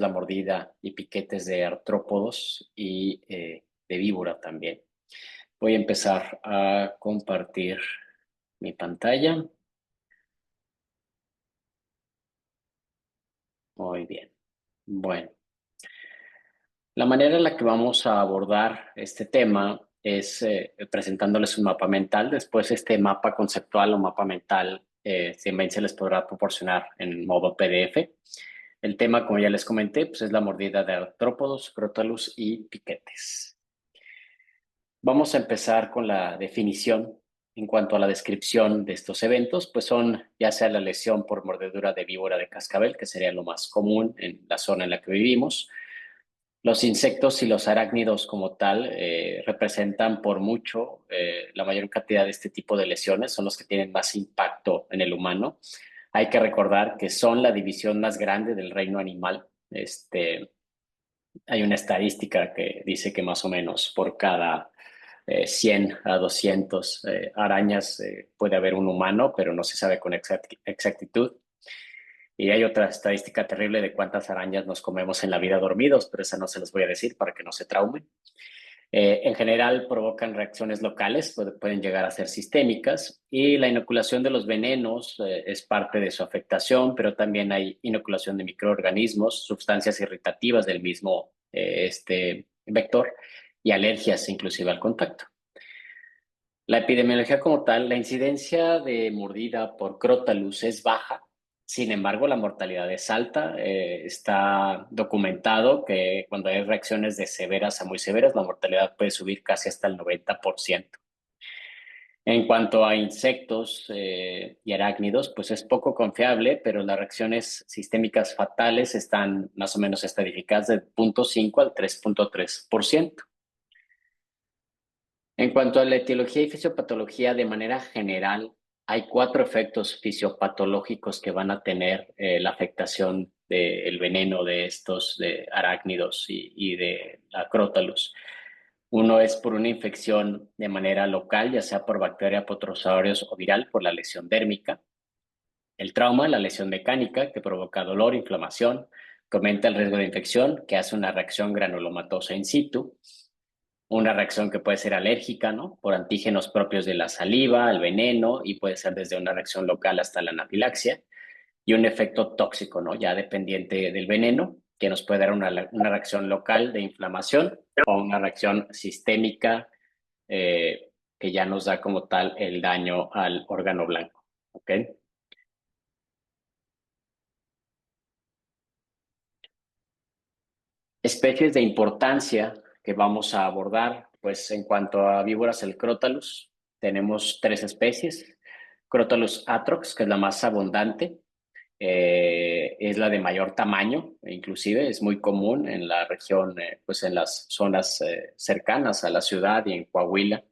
la mordida y piquetes de artrópodos y de víbora también. Voy a empezar a compartir mi pantalla. Muy bien. Bueno, la manera en la que vamos a abordar este tema es presentándoles un mapa mental. Después este mapa conceptual o mapa mental también se les podrá proporcionar en modo PDF. El tema, como ya les comenté, pues es la mordida de artrópodos, crótalus y piquetes. Vamos a empezar con la definición. En cuanto a la descripción de estos eventos, pues son ya sea la lesión por mordedura de víbora de cascabel, que sería lo más común en la zona en la que vivimos. Los insectos y los arácnidos como tal representan por mucho la mayor cantidad de este tipo de lesiones, son los que tienen más impacto en el humano. Hay que recordar que son la división más grande del reino animal. Hay una estadística que dice que más o menos por cada 100 a 200 arañas puede haber un humano, pero no se sabe con exactitud. Y hay otra estadística terrible de cuántas arañas nos comemos en la vida dormidos, pero esa no se las voy a decir para que no se traumen. En general provocan reacciones locales, pueden llegar a ser sistémicas, y la inoculación de los venenos es parte de su afectación, pero también hay inoculación de microorganismos, sustancias irritativas del mismo vector y alergias inclusive al contacto. La epidemiología como tal, la incidencia de mordida por Crotalus es baja. Sin embargo, la mortalidad es alta. Está documentado que cuando hay reacciones de severas a muy severas, la mortalidad puede subir casi hasta el 90%. En cuanto a insectos y arácnidos, pues es poco confiable, pero las reacciones sistémicas fatales están más o menos estadificadas de 0.5 al 3.3%. En cuanto a la etiología y fisiopatología, de manera general, hay 4 efectos fisiopatológicos que van a tener la afectación del veneno de estos de arácnidos y de la Crotalus. Uno es por una infección de manera local, ya sea por bacteria, potrosaurios o viral, por la lesión dérmica. El trauma, la lesión mecánica, que provoca dolor, inflamación, que aumenta el riesgo de infección, que hace una reacción granulomatosa in situ. Una reacción que puede ser alérgica, ¿no? Por antígenos propios de la saliva, el veneno, y puede ser desde una reacción local hasta la anafilaxia. Y un efecto tóxico, ¿no? Ya dependiente del veneno, que nos puede dar una reacción local de inflamación o una reacción sistémica que ya nos da como tal el daño al órgano blanco, ¿ok? Especies de importancia que vamos a abordar, pues en cuanto a víboras, el Crotalus, tenemos 3 especies. Crotalus atrox, que es la más abundante, es la de mayor tamaño, inclusive es muy común en la región, pues en las zonas cercanas a la ciudad y en Coahuila.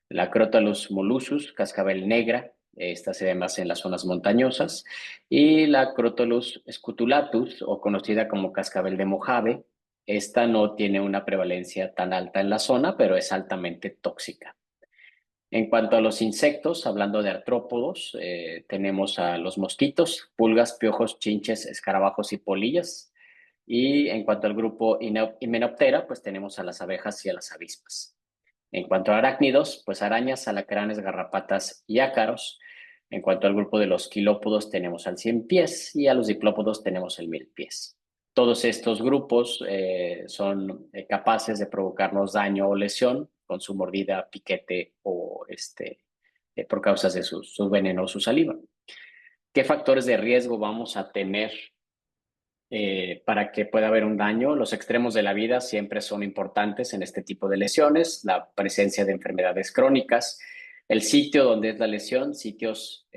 La Crotalus mollusus, cascabel negra, esta se ve más en las zonas montañosas, y la Crotalus scutulatus, o conocida como cascabel de Mojave, esta no tiene una prevalencia tan alta en la zona, pero es altamente tóxica. En cuanto a los insectos, hablando de artrópodos, tenemos a los mosquitos, pulgas, piojos, chinches, escarabajos y polillas. Y en cuanto al grupo Hymenoptera, pues tenemos a las abejas y a las avispas. En cuanto a arácnidos, pues arañas, alacranes, garrapatas y ácaros. En cuanto al grupo de los quilópodos, tenemos al 100 pies y a los diplópodos tenemos el 1000 pies. Todos estos grupos son capaces de provocarnos daño o lesión con su mordida, piquete o por causas de su veneno o su saliva. ¿Qué factores de riesgo vamos a tener para que pueda haber un daño? Los extremos de la vida siempre son importantes en este tipo de lesiones, la presencia de enfermedades crónicas, el sitio donde es la lesión, sitios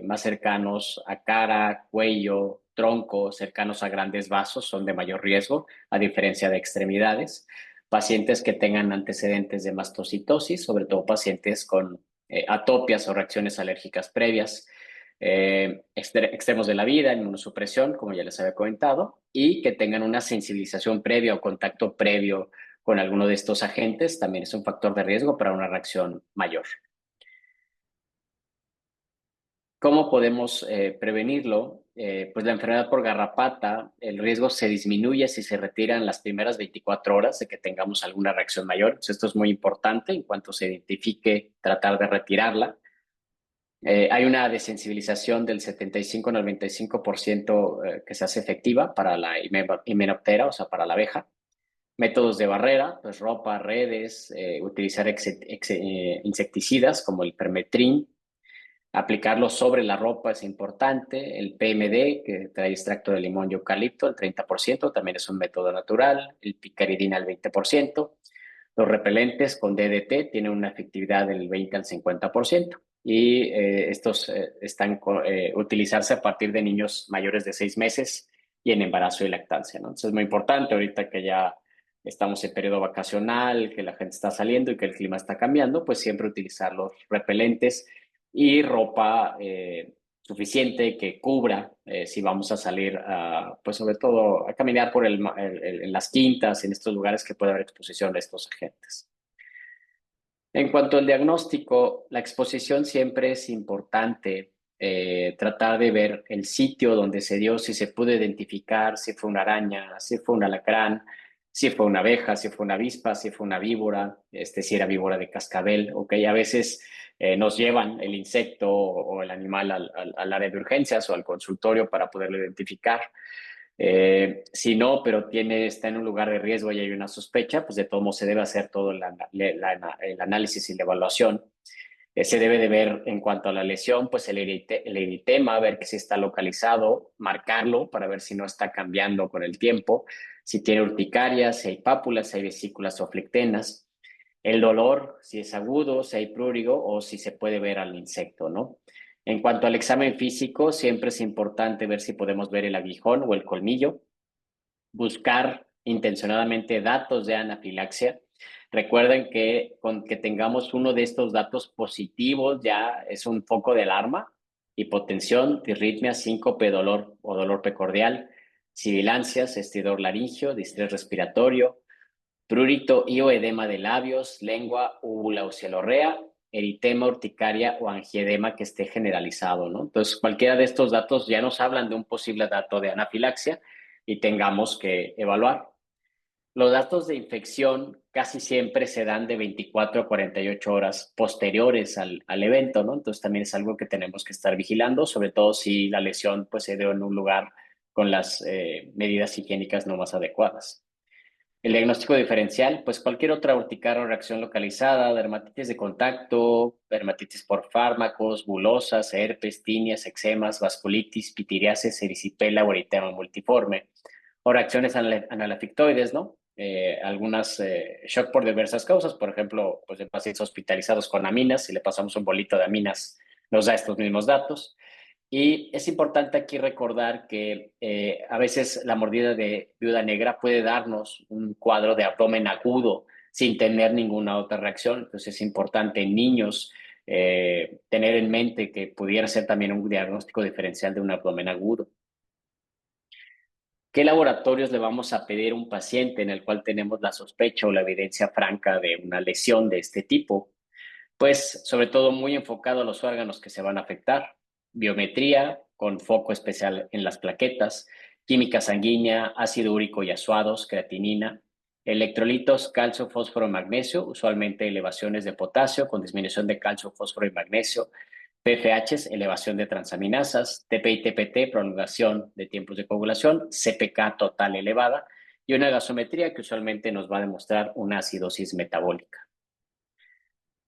más cercanos a cara, cuello, tronco, cercanos a grandes vasos son de mayor riesgo, a diferencia de extremidades. Pacientes que tengan antecedentes de mastocitosis, sobre todo pacientes con atopias o reacciones alérgicas previas, extremos de la vida, inmunosupresión, como ya les había comentado, y que tengan una sensibilización previa o contacto previo con alguno de estos agentes, también es un factor de riesgo para una reacción mayor. ¿Cómo podemos prevenirlo? pues la enfermedad por garrapata, el riesgo se disminuye si se retiran las primeras 24 horas de que tengamos alguna reacción mayor. Entonces, esto es muy importante en cuanto se identifique, tratar de retirarla. Hay una desensibilización del 75-95% que se hace efectiva para la himenoptera, o sea, para la abeja. Métodos de barrera, pues ropa, redes, utilizar insecticidas como el permetrin, aplicarlo sobre la ropa es importante. El PMD, que trae extracto de limón y eucalipto, el 30%, también es un método natural. El picaridina, el 20%. Los repelentes con DDT tienen una efectividad del 20 al 50%. Y estos están utilizarse a partir de niños mayores de 6 meses y en embarazo y lactancia, ¿no? Entonces es muy importante ahorita que ya estamos en periodo vacacional, que la gente está saliendo y que el clima está cambiando, pues siempre utilizar los repelentes y ropa suficiente que cubra si vamos a salir, pues sobre todo a caminar por en las quintas, en estos lugares que puede haber exposición de estos agentes. En cuanto al diagnóstico, la exposición siempre es importante. Tratar de ver el sitio donde se dio, si se pudo identificar, si fue una araña, si fue un alacrán, si fue una abeja, si fue una avispa, si fue una víbora, si era víbora de cascabel. Ok, a veces nos llevan el insecto o el animal al área de urgencias o al consultorio para poderlo identificar. Si no, pero está en un lugar de riesgo y hay una sospecha, pues de todo modo se debe hacer todo el análisis y la evaluación. Se debe de ver en cuanto a la lesión, pues el eritema, ver que si está localizado, marcarlo para ver si no está cambiando con el tiempo, si tiene urticaria, si hay pápulas, si hay vesículas o flectenas, el dolor, si es agudo, si hay prurigo o si se puede ver al insecto, ¿no? En cuanto al examen físico, siempre es importante ver si podemos ver el aguijón o el colmillo, buscar intencionadamente datos de anafilaxia. Recuerden que con que tengamos uno de estos datos positivos ya es un foco de alarma: hipotensión, disritmia, síncope, dolor o dolor precordial, sibilancias, estridor laringio, distrés respiratorio, prurito y o edema de labios, lengua, úvula o cialorrea, eritema, urticaria o angiedema que esté generalizado, ¿no? Entonces, cualquiera de estos datos ya nos hablan de un posible dato de anafilaxia y tengamos que evaluar. Los datos de infección casi siempre se dan de 24 a 48 horas posteriores al evento, ¿no? Entonces también es algo que tenemos que estar vigilando, sobre todo si la lesión pues, se dio en un lugar con las medidas higiénicas no más adecuadas. El diagnóstico diferencial, pues cualquier otra urticaria o reacción localizada, dermatitis de contacto, dermatitis por fármacos, bulosas, herpes, tinias, eczemas, vasculitis, pitiriasis, erisipela o eritema multiforme, o reacciones analfictoides, ¿no? Algunas shock por diversas causas, por ejemplo, pues en pacientes hospitalizados con aminas, si le pasamos un bolito de aminas, nos da estos mismos datos. Y es importante aquí recordar que a veces la mordida de viuda negra puede darnos un cuadro de abdomen agudo sin tener ninguna otra reacción. Entonces es importante en niños tener en mente que pudiera ser también un diagnóstico diferencial de un abdomen agudo. ¿Qué laboratorios le vamos a pedir a un paciente en el cual tenemos la sospecha o la evidencia franca de una lesión de este tipo? Pues sobre todo muy enfocado a los órganos que se van a afectar: biometría con foco especial en las plaquetas, química sanguínea, ácido úrico y asuados, creatinina, electrolitos, calcio, fósforo, magnesio, usualmente elevaciones de potasio con disminución de calcio, fósforo y magnesio, PFHs, elevación de transaminasas, TP y TPT, prolongación de tiempos de coagulación, CPK total elevada y una gasometría que usualmente nos va a demostrar una acidosis metabólica.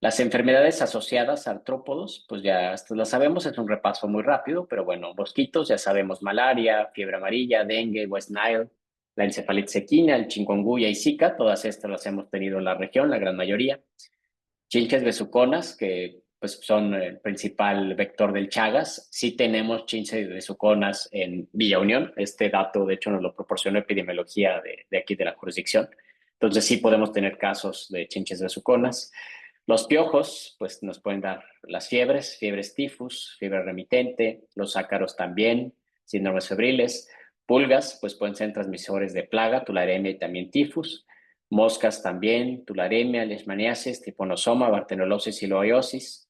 Las enfermedades asociadas a artrópodos, pues ya estas las sabemos, es un repaso muy rápido, pero bueno, mosquitos, ya sabemos: malaria, fiebre amarilla, dengue, West Nile, la encefalitis equina, el chikungunya y Zika, todas estas las hemos tenido en la región, la gran mayoría. Chinches besuconas, que pues son el principal vector del Chagas. Sí tenemos chinches besuconas en Villa Unión, este dato de hecho nos lo proporcionó epidemiología de aquí de la jurisdicción. Entonces sí podemos tener casos de chinches besuconas. Los piojos, pues nos pueden dar las fiebres tifus, fiebre remitente, los ácaros también, síndromes febriles. Pulgas, pues pueden ser transmisores de plaga, tularemia y también tifus. Moscas también, tularemia, leishmaniasis, triponosoma, bartenolosis y loiosis.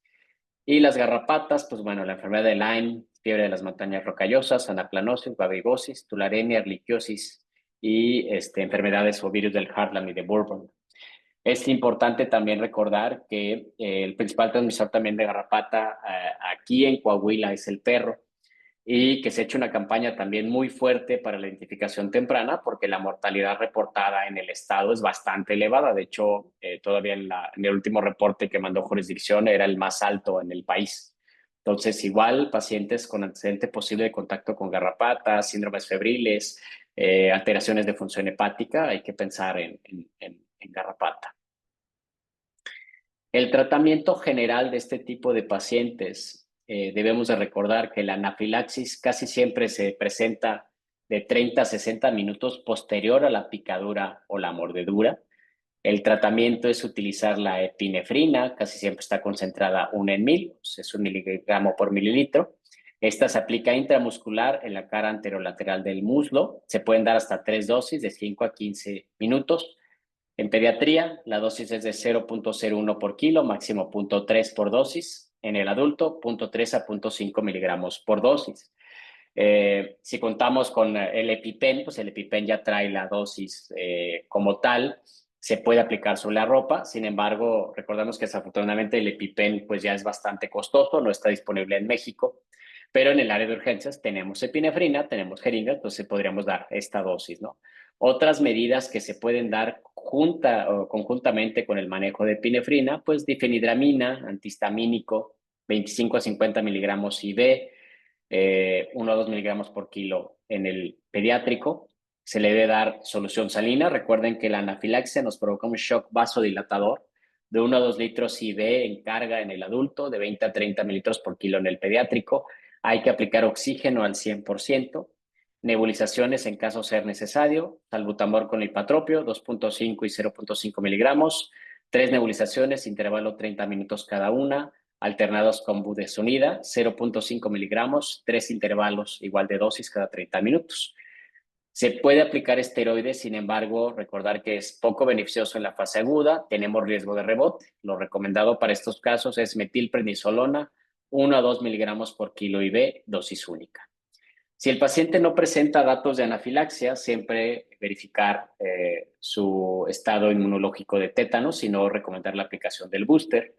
Y las garrapatas, pues bueno, la enfermedad de Lyme, fiebre de las montañas rocallosas, anaplanosis, babesiosis, tularemia, erliquiosis y enfermedades o virus del Heartland y de Bourbon. Es importante también recordar que el principal transmisor también de garrapata aquí en Coahuila es el perro, y que se ha hecho una campaña también muy fuerte para la identificación temprana porque la mortalidad reportada en el estado es bastante elevada. De hecho, todavía en el último reporte que mandó jurisdicción era el más alto en el país. Entonces, igual pacientes con antecedente posible de contacto con garrapatas, síndromes febriles, alteraciones de función hepática, hay que pensar en garrapata. El tratamiento general de este tipo de pacientes, debemos de recordar que la anafilaxis casi siempre se presenta de 30 a 60 minutos posterior a la picadura o la mordedura. El tratamiento es utilizar la epinefrina, casi siempre está concentrada 1 en 1000, es 1 miligramo por mililitro. Esta se aplica intramuscular en la cara anterolateral del muslo. Se pueden dar hasta 3 dosis de 5 a 15 minutos. En pediatría, la dosis es de 0.01 por kilo, máximo 0.3 por dosis. En el adulto, 0.3 a 0.5 miligramos por dosis. Si contamos con el EpiPen, pues el EpiPen ya trae la dosis como tal, se puede aplicar sobre la ropa. Sin embargo, recordemos que desafortunadamente el EpiPen pues ya es bastante costoso, no está disponible en México, pero en el área de urgencias tenemos epinefrina, tenemos jeringas, entonces podríamos dar esta dosis, ¿no? Otras medidas que se pueden dar conjuntamente con el manejo de epinefrina, pues difenhidramina, antihistamínico, 25 a 50 miligramos IV, 1 a 2 miligramos por kilo en el pediátrico. Se le debe dar solución salina. Recuerden que la anafilaxia nos provoca un shock vasodilatador de 1 a 2 litros IV en carga en el adulto, de 20 a 30 mililitros por kilo en el pediátrico. Hay que aplicar oxígeno al 100%. Nebulizaciones en caso ser necesario, salbutamol con hipatropio, 2.5 y 0.5 miligramos, 3 nebulizaciones, intervalo 30 minutos cada una, alternados con budesonida, 0.5 miligramos, 3 intervalos igual de dosis cada 30 minutos. Se puede aplicar esteroides, sin embargo, recordar que es poco beneficioso en la fase aguda, tenemos riesgo de rebote. Lo recomendado para estos casos es metilprednisolona, 1 a 2 miligramos por kilo IV, dosis única. Si el paciente no presenta datos de anafilaxia, siempre verificar su estado inmunológico de tétano, sino recomendar la aplicación del booster.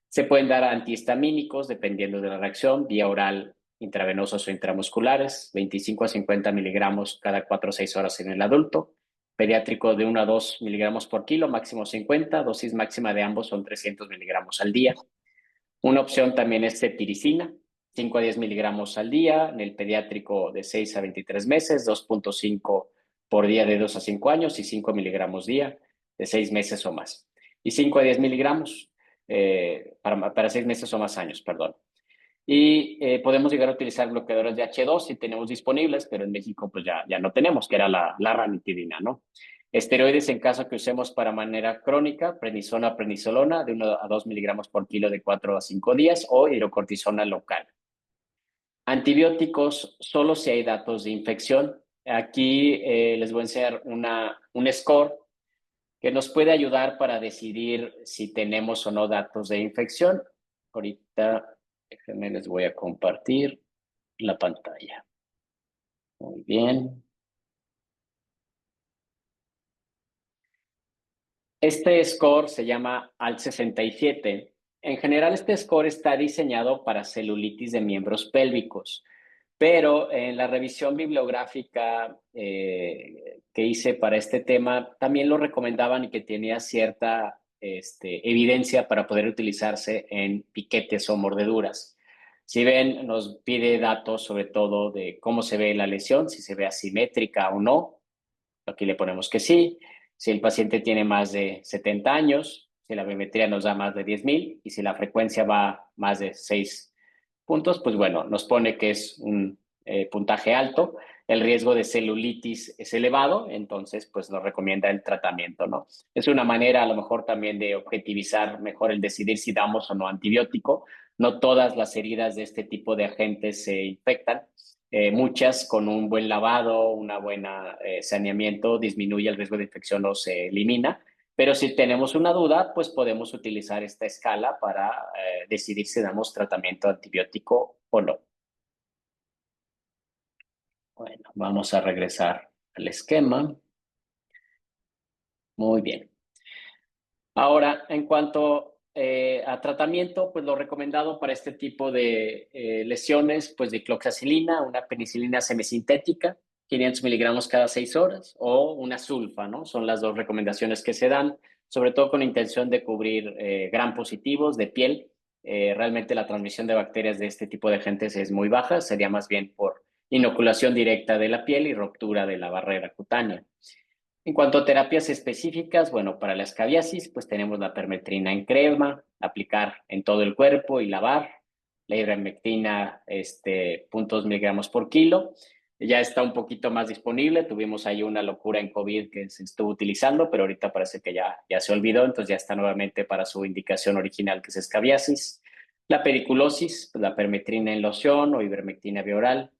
Se pueden dar antihistamínicos dependiendo de la reacción, vía oral, intravenosos o intramusculares, 25 a 50 miligramos cada 4 o 6 horas en el adulto. Pediátrico de 1 a 2 miligramos por kilo, máximo 50, dosis máxima de ambos son 300 miligramos al día. Una opción también es ceftiricina, 5 a 10 miligramos al día, en el pediátrico de 6 a 23 meses, 2.5 por día de 2 a 5 años y 5 miligramos día de 6 meses o más. Y 5 a 10 miligramos para 6 meses o más años, perdón. Y podemos llegar a utilizar bloqueadores de H2 si tenemos disponibles, pero en México pues ya no tenemos, que era la ranitidina, ¿no? Esteroides en caso que usemos para manera crónica, prednisona, prednisolona de 1 a 2 miligramos por kilo de 4 a 5 días o hidrocortisona local. Antibióticos solo si hay datos de infección. Aquí les voy a enseñar un score que nos puede ayudar para decidir si tenemos o no datos de infección. Ahorita déjenme, les voy a compartir la pantalla. Muy bien. Este score se llama ALT67. En general, este score está diseñado para celulitis de miembros pélvicos, pero en la revisión bibliográfica que hice para este tema, también lo recomendaban y que tenía cierta evidencia para poder utilizarse en piquetes o mordeduras. Si ven, nos pide datos sobre todo de cómo se ve la lesión, si se ve asimétrica o no. Aquí le ponemos que sí. Si el paciente tiene más de 70 años, si la biometría nos da más de 10,000 y si la frecuencia va más de 6 puntos, pues bueno, nos pone que es un puntaje alto. El riesgo de celulitis es elevado, entonces pues nos recomienda el tratamiento, ¿no? Es una manera a lo mejor también de objetivizar mejor el decidir si damos o no antibiótico. No todas las heridas de este tipo de agentes se infectan. Muchas con un buen lavado, una buena saneamiento, disminuye el riesgo de infección o se elimina. Pero si tenemos una duda, pues podemos utilizar esta escala para decidir si damos tratamiento antibiótico o no. Bueno, vamos a regresar al esquema. Muy bien. Ahora, en cuanto a tratamiento, pues lo recomendado para este tipo de lesiones, pues dicloxacilina, una penicilina semisintética, 500 miligramos cada 6 horas, o una sulfa, ¿no? Son las dos recomendaciones que se dan, sobre todo con intención de cubrir gram positivos de piel. Realmente la transmisión de bacterias de este tipo de agentes es muy baja, sería más bien por inoculación directa de la piel y ruptura de la barrera cutánea. En cuanto a terapias específicas, bueno, para la escabiasis, pues tenemos la permetrina en crema, aplicar en todo el cuerpo y lavar, la ivermectina, 0.2 miligramos por kilo. Ya está un poquito más disponible, tuvimos ahí una locura en COVID que se estuvo utilizando, pero ahorita parece que ya se olvidó, entonces ya está nuevamente para su indicación original, que es escabiasis. La periculosis, pues la permetrina en loción o ivermectina bioral.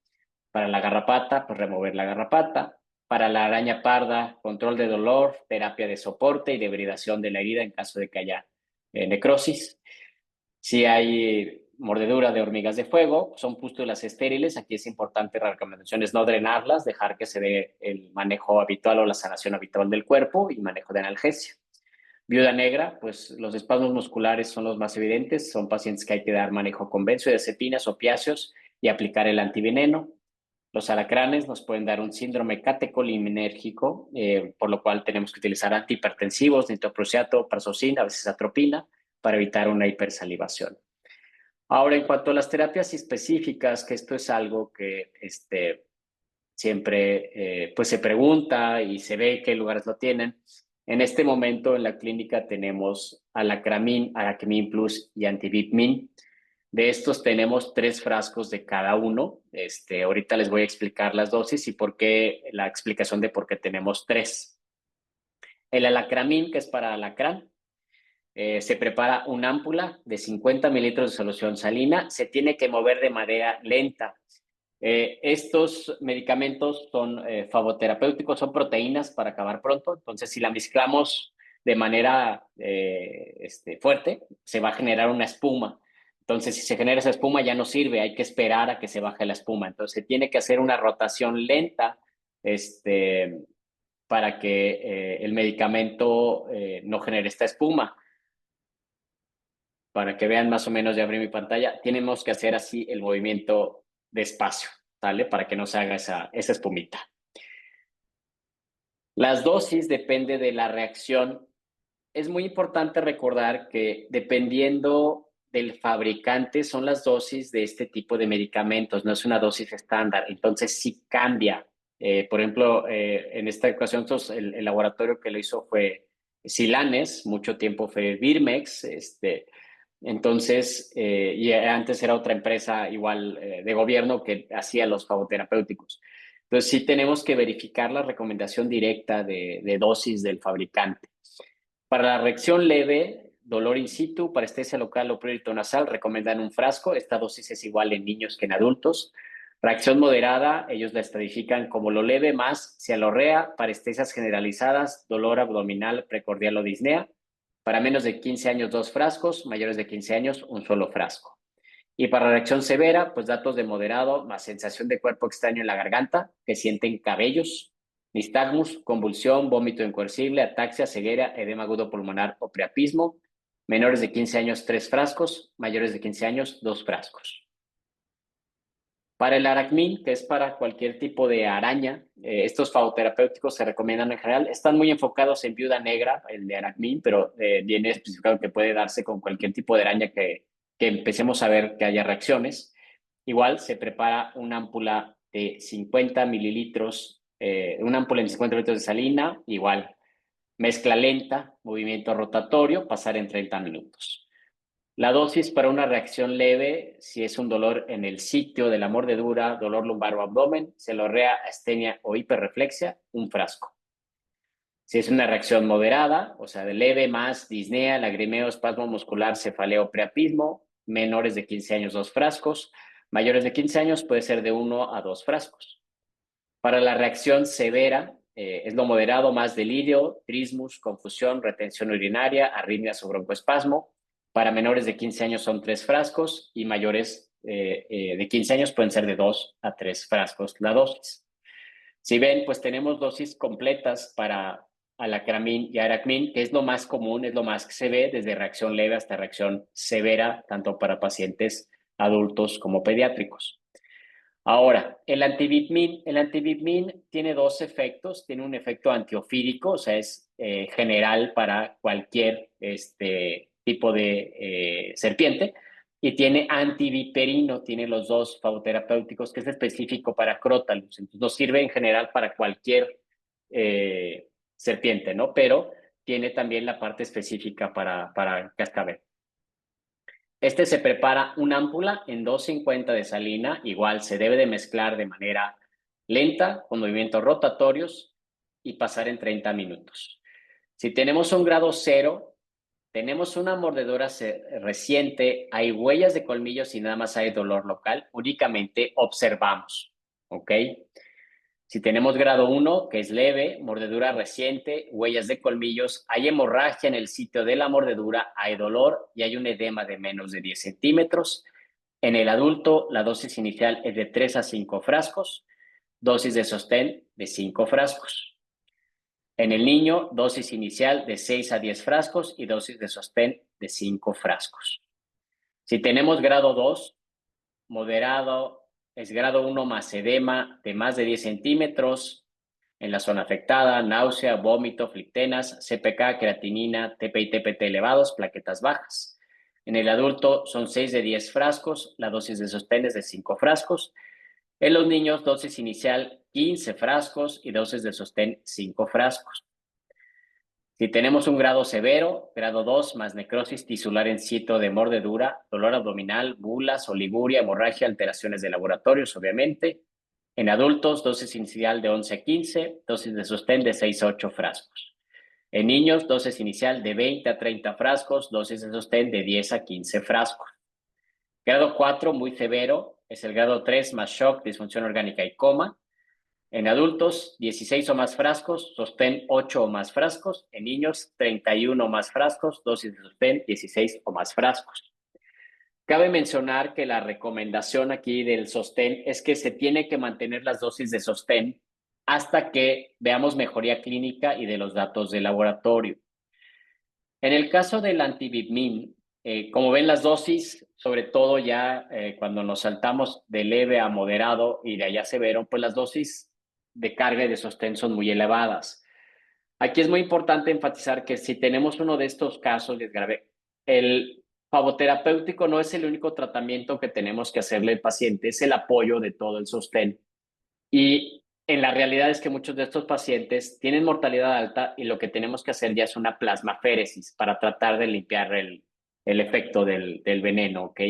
Para la garrapata, pues remover la garrapata. Para la araña parda, control de dolor, terapia de soporte y debridación de la herida en caso de que haya necrosis. Si hay mordedura de hormigas de fuego, son pústulas estériles. Aquí es importante, la recomendación es no drenarlas, dejar que se dé el manejo habitual o la sanación habitual del cuerpo y manejo de analgesia. Viuda negra, pues los espasmos musculares son los más evidentes. Son pacientes que hay que dar manejo con benzodiazepinas, opiáceos y aplicar el antiveneno. Los alacranes nos pueden dar un síndrome catecoliminérgico, por lo cual tenemos que utilizar antihipertensivos, nitroprusiato, prazosin, a veces atropina, para evitar una hipersalivación. Ahora, en cuanto a las terapias específicas, que esto es algo que siempre pues se pregunta y se ve qué lugares lo tienen. En este momento en la clínica tenemos alacramin, araquemin plus y antivitmin. De estos tenemos 3 frascos de cada uno. Ahorita les voy a explicar las dosis y por qué, la explicación de por qué tenemos 3. El alacramin, que es para alacrán, se prepara una ámpula de 50 mililitros de solución salina. Se tiene que mover de manera lenta. Estos medicamentos son favoterapéuticos, son proteínas para acabar pronto. Entonces, si la mezclamos de manera fuerte, se va a generar una espuma. Entonces, si se genera esa espuma, ya no sirve, hay que esperar a que se baje la espuma. Entonces, se tiene que hacer una rotación lenta para que el medicamento no genere esta espuma. Para que vean más o menos, ya abrí mi pantalla, tenemos que hacer así el movimiento despacio, ¿vale? Para que no se haga esa espumita. Las dosis depende de la reacción. Es muy importante recordar que dependiendo del fabricante son las dosis de este tipo de medicamentos, no es una dosis estándar, entonces sí cambia. Por ejemplo, en esta ocasión el laboratorio que lo hizo fue Silanes, mucho tiempo fue Birmex, entonces, y antes era otra empresa igual de gobierno que hacía los favoterapéuticos. Entonces, sí tenemos que verificar la recomendación directa de dosis del fabricante. Para la reacción leve, dolor in situ, parestesia local o prurito nasal, recomiendan un frasco. Esta dosis es igual en niños que en adultos. Reacción moderada, ellos la estadifican como lo leve más cialorrea, parestesias generalizadas, dolor abdominal, precordial o disnea. Para menos de 15 años, 2 frascos. Mayores de 15 años, un solo frasco. Y para reacción severa, pues datos de moderado, más sensación de cuerpo extraño en la garganta, que sienten cabellos, nistagmus, convulsión, vómito incoercible, ataxia, ceguera, edema agudo pulmonar o priapismo. Menores de 15 años, 3 frascos. Mayores de 15 años, 2 frascos. Para el aracmin, que es para cualquier tipo de araña, estos favoterapéuticos se recomiendan en general. Están muy enfocados en viuda negra, el de aracmin, pero viene especificado que puede darse con cualquier tipo de araña que empecemos a ver que haya reacciones. Igual se prepara una ámpula de 50 mililitros, una ámpula de 50 mililitros de salina, igual mezcla lenta, movimiento rotatorio, pasar en 30 minutos. La dosis para una reacción leve, si es un dolor en el sitio de la mordedura, dolor lumbar o abdomen, celorrea, astenia o hiperreflexia, un frasco. Si es una reacción moderada, o sea, de leve más disnea, lagrimeo, espasmo muscular, cefaleo, priapismo, menores de 15 años, 2 frascos. Mayores de 15 años puede ser de 1 a 2 frascos. Para la reacción severa, es lo moderado, más delirio, trismus, confusión, retención urinaria, arritmias o broncoespasmo. Para menores de 15 años son 3 frascos y mayores de 15 años pueden ser de 2 a 3 frascos la dosis. Si ven, pues tenemos dosis completas para alacramín y aracmín, que es lo más común, es lo más que se ve, desde reacción leve hasta reacción severa, tanto para pacientes adultos como pediátricos. Ahora, el antivitmin tiene dos efectos. Tiene un efecto antiofídico, o sea, es general para cualquier tipo de serpiente. Y tiene antiviperino, tiene los dos favoterapéuticos, que es específico para Crotalus. Entonces, nos sirve en general para cualquier serpiente, ¿no? Pero tiene también la parte específica para cascabel. Se prepara una ámpula en 250 de salina, igual se debe de mezclar de manera lenta, con movimientos rotatorios y pasar en 30 minutos. Si tenemos un grado 0, tenemos una mordedura reciente, hay huellas de colmillos y nada más hay dolor local, únicamente observamos, ¿ok? Si tenemos grado 1, que es leve, mordedura reciente, huellas de colmillos, hay hemorragia en el sitio de la mordedura, hay dolor y hay un edema de menos de 10 centímetros. En el adulto, la dosis inicial es de 3 a 5 frascos, dosis de sostén de 5 frascos. En el niño, dosis inicial de 6 a 10 frascos y dosis de sostén de 5 frascos. Si tenemos grado 2, moderado, es grado 1 más edema de más de 10 centímetros en la zona afectada, náusea, vómito, flictenas, CPK, creatinina, TP y TPT elevados, plaquetas bajas. En el adulto son 6 de 10 frascos, la dosis de sostén es de 5 frascos. En los niños, dosis inicial 15 frascos y dosis de sostén 5 frascos. Si tenemos un grado severo, grado 2 más necrosis tisular en sitio de mordedura, dolor abdominal, bulas, oliguria, hemorragia, alteraciones de laboratorios, obviamente. En adultos, dosis inicial de 11 a 15, dosis de sostén de 6 a 8 frascos. En niños, dosis inicial de 20 a 30 frascos, dosis de sostén de 10 a 15 frascos. Grado 4, muy severo, es el grado 3 más shock, disfunción orgánica y coma. En adultos, 16 o más frascos, sostén 8 o más frascos. En niños, 31 o más frascos, dosis de sostén 16 o más frascos. Cabe mencionar que la recomendación aquí del sostén es que se tiene que mantener las dosis de sostén hasta que veamos mejoría clínica y de los datos de laboratorio. En el caso del antivitmin, como ven las dosis, sobre todo ya cuando nos saltamos de leve a moderado y de allá severo, pues las dosis de carga y de sostén son muy elevadas. Aquí es muy importante enfatizar que si tenemos uno de estos casos de grave, el favoterapéutico no es el único tratamiento que tenemos que hacerle al paciente, es el apoyo de todo el sostén. Y en la realidad es que muchos de estos pacientes tienen mortalidad alta y lo que tenemos que hacer ya es una plasmaféresis para tratar de limpiar el efecto del veneno, ¿ok?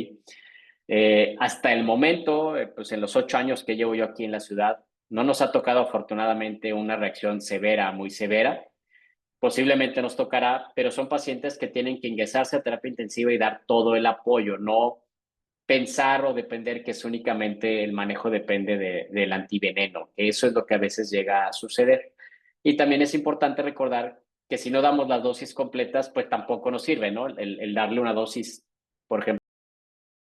Hasta el momento, pues en los 8 años que llevo yo aquí en la ciudad, no nos ha tocado afortunadamente una reacción severa, muy severa. Posiblemente nos tocará, pero son pacientes que tienen que ingresarse a terapia intensiva y dar todo el apoyo, no pensar o depender que es únicamente el manejo depende del antiveneno. Eso es lo que a veces llega a suceder. Y también es importante recordar que si no damos las dosis completas, pues tampoco nos sirve, ¿no? El darle una dosis, por ejemplo,